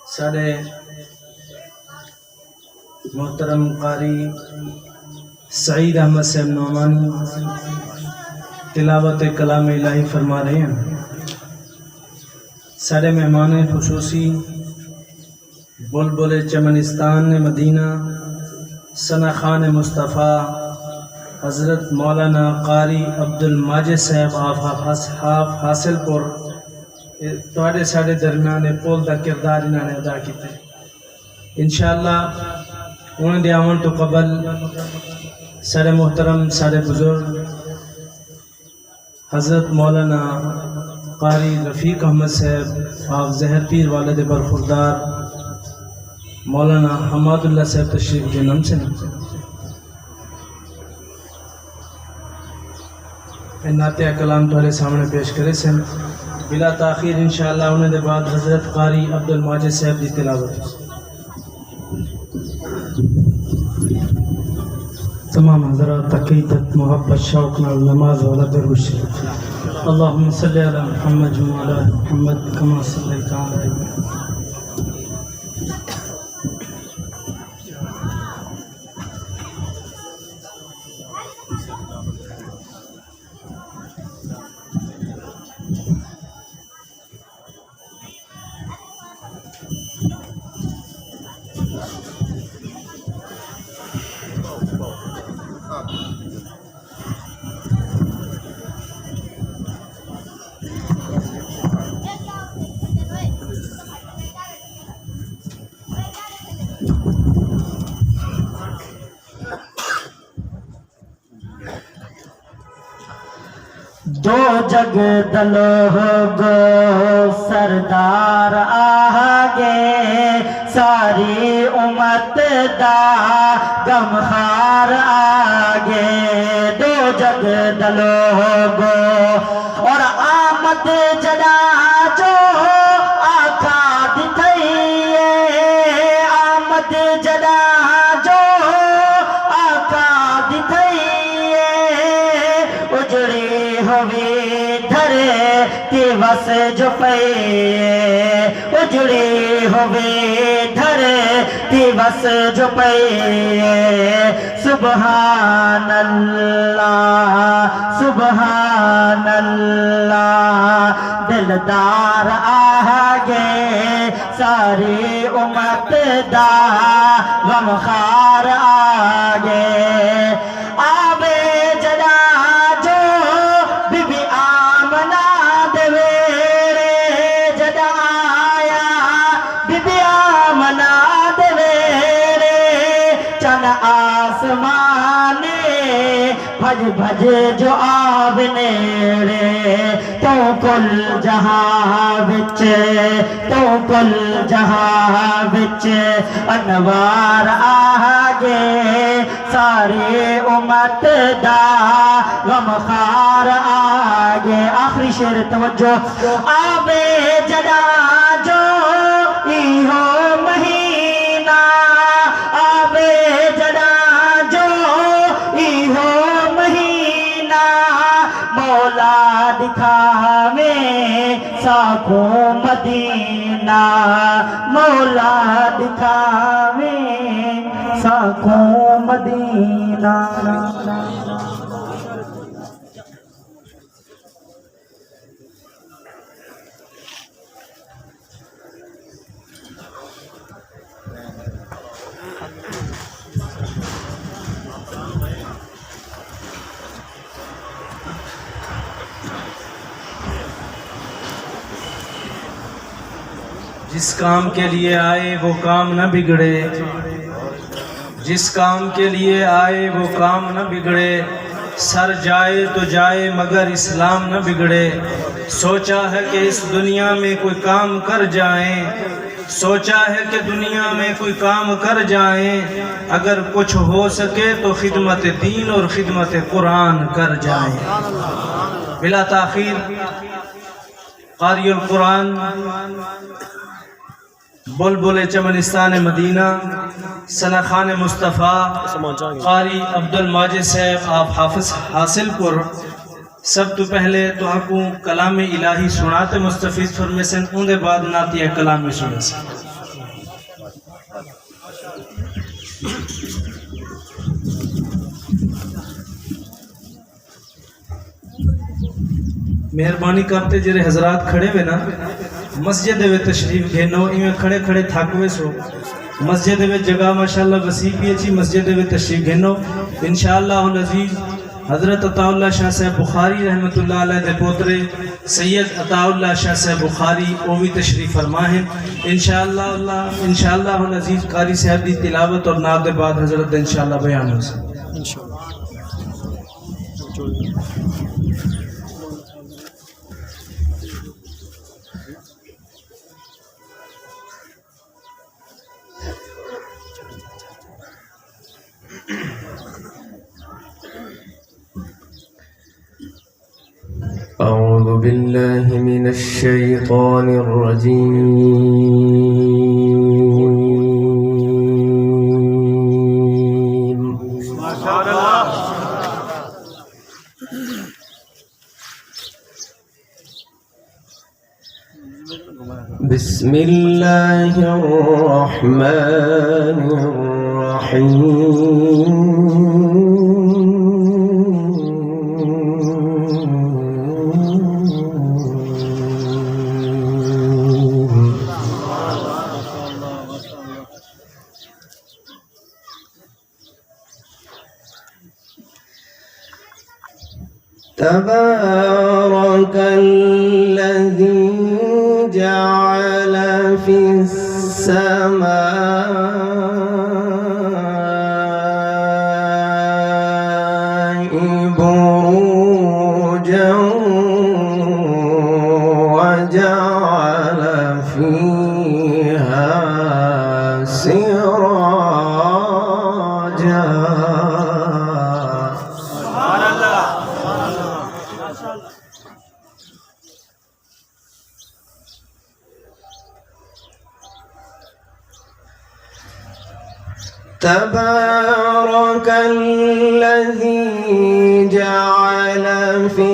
साढ़े मोहतरम कारी सईद अहमद साहब नौमानी तिलावत कलाम इलाही फरमा रहे हैं। साढ़े मेहमान खुसूसी बुलबुल चमनिस्तान मदीना सना खान मुस्तफ़ा हज़रत मौलाना कारी अब्दुल माजिद साहब आप हासिलपुर थोड़े साढ़े दरम्यान पुल का किरदार इन्होंने अदा किया। इंशाअल्लाह उन्होंने आवन तो कबल साढ़े मोहतरम साढ़े बुजुर्ग हज़रत मौलाना कारी रफ़ीक अहमद साहब आप जहर पीर वालिद बरखुरदार मौलाना हमादुल्लाह साहब तशरीफ जन्म से नाते कलाम तुम्हारे सामने पेश करे सन बिला ताखीर इंशाअल्लाह। उन्होंने बाद हज़रत कारी अब्दुल माजिद साहब की तिलावत। तमाम हज़रात अक़ीदत मोहब्बत शौक़ नाल नमाज वाला दरूद शरीफ। अल्लाहुम्मा सल्लि अला मुहम्मद व अला मुहम्मद कमा सल्लैता अला इब्राहीम। दो जग दलोगो सरदार आगे सारी उम्मत दा गमखार आगे। दो जग दलोगो और आमद जदा जो आका दिथइए आमद जदा जो आका दिथइए उजड़ी होवे धरे दिवस जो पे उजड़ी होवे धरे दिवस जो पे। सुबहान अल्लाह सुबहान अल्लाह दिलदार आगे सारी उम्मत दा गमखार आगे। आवे जदा जो बीबी आमना देवेरे जदा आया बीबी आमना देवेरे चन आसमाने भज भज जो आवने रे तो कुल जहां विच तो कुल जहां विच अनवार आगे सारी उम्मत दा गमखार आगे। आखिरी शेर तवज्जो। आवे जदा जो इहो महीना आवे जदा जो इहो महीना मौला दिखावे साको मदीना मौला दिखावे साको मदीना। जिस काम के लिए आए वो काम न बिगड़े जिस काम के लिए आए वो काम न बिगड़े सर जाए तो जाए मगर इस्लाम न बिगड़े। सोचा है कि इस दुनिया में कोई काम कर जाएं सोचा है कि दुनिया में कोई काम कर जाएं, अगर कुछ हो सके तो खिदमत दीन और खिदमत कुरान कर जाएं। बिला ताखीर क़ारिउल कुरान बुलबुल चमनिस्तान मदीना सना खान मुस्तफ़ा क़ारी अब्दुल माजिद साहब आप हाफिज़ हासिलपुर सब तो पहले तो आपको कलाम इलाही सुनाते मुस्तफ़ीज़ फरमेसन उनके बाद नातिया कलाम में सुने से मेहरबानी करते जरे हजरात खड़े हुए ना मस्जिद में तशरीफ घेनो इवें खड़े खड़े थकवे सो मस्जिद में जगह माशाअल्लाह वसी भी अच्छी मस्जिद में तशरीफ घेनो इंशाअल्लाह अज़ीज़ हज़रत अताउल्लाह शाह साहब बुखारी रहमतुल्लाह अलैह दे पोतरे सैयद अताउल्लाह शाह साहब बुखारी ओ भी तशरीफ फरमा है इंशाअल्लाह अज़ीज़ कारी साहब की तिलावत और नात के बाद हज़रत इंशाअल्लाह बयान हो सके। أعوذ بالله من الشيطان الرجيم بسم الله الرحمن تبارك الذي جعل في السماء بروجا وجعل فيها سراجا تبارك الذي جعل في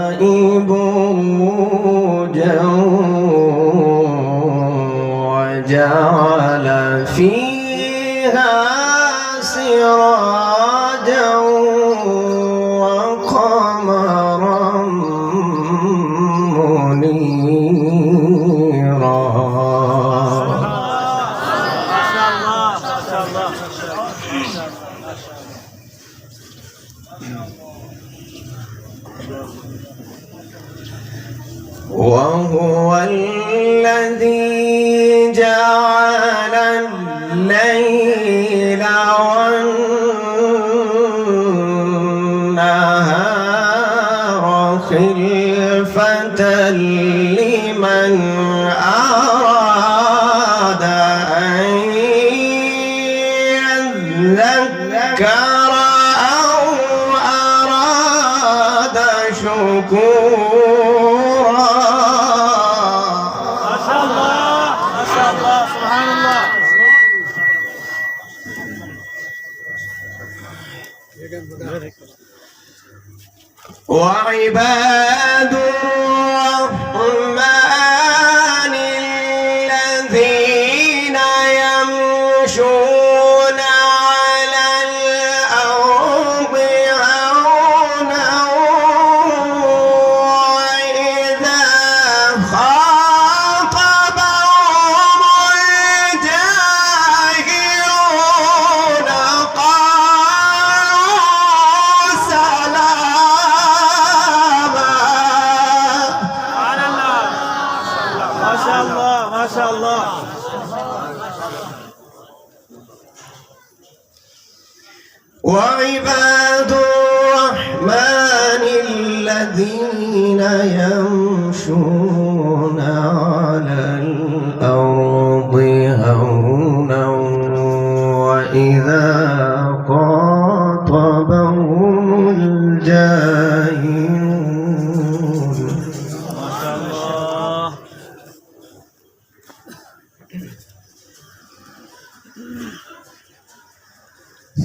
السماء بروجا وجعل فيها سراجا وقمرا منيرا وهو الذي جعل الليل والنهار خلفة لمن أراد أن يذكر أو أراد شكورا. ما شاء الله ما شاء الله سبحان الله. وعباد الرحمن الذين يمشون على الأرض هونا وإذا خاطبهم الجاهلون قالوا سلاما. ما شاء الله ما شاء الله. وعباد الرحمن الذين يمشون على الأرض هونا وإذا خاطبهم الجاهلون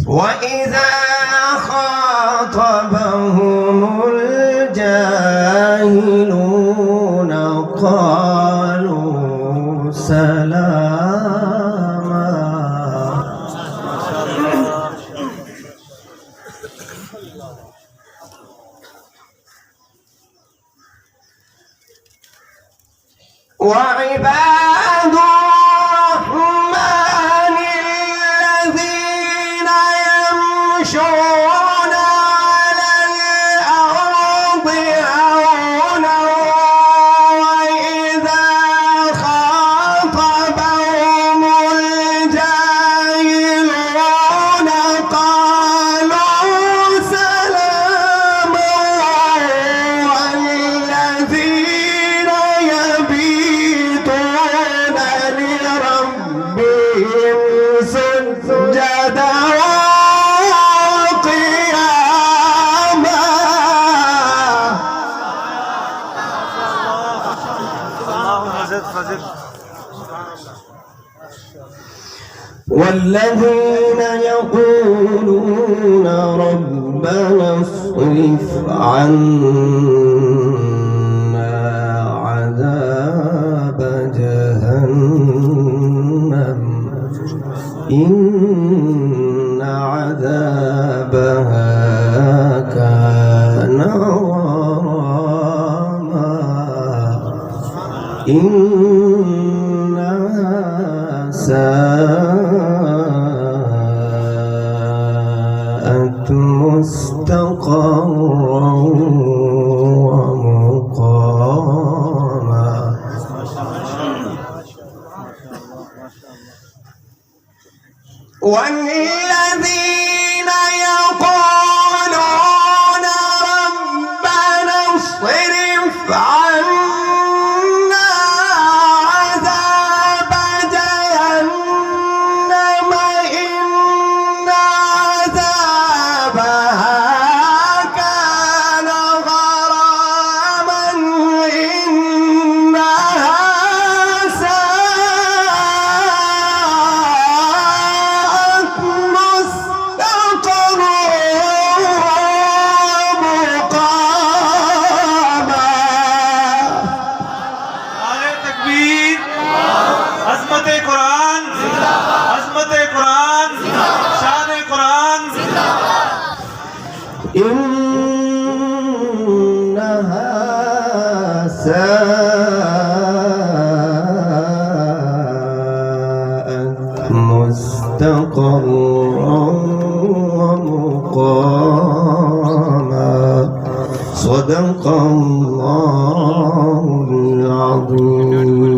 وإذا خاطبهم الجاهلون قالوا سلاما وعباد الرحمن الذين يمشون على الأرض هونا وإذا خاطبهم الجاهلون قالوا سلاما والذين يبيتون لربهم سجدا والذين يقولون ربنا اصرف عنا عذاب جهنم إن عذابها كان غراما إنها ساءت مستقرا ومقاما والذين يقولون ربنا اصرف عنا عذاب جهنم إن عذابها كان غراما إنها ساءت مستقرا ومقاما नारे तकबीर अज़मत कुरान अज़मत कुरान शान कुरान إنها ساءت مستقرا ومقاما صدق الله العظيم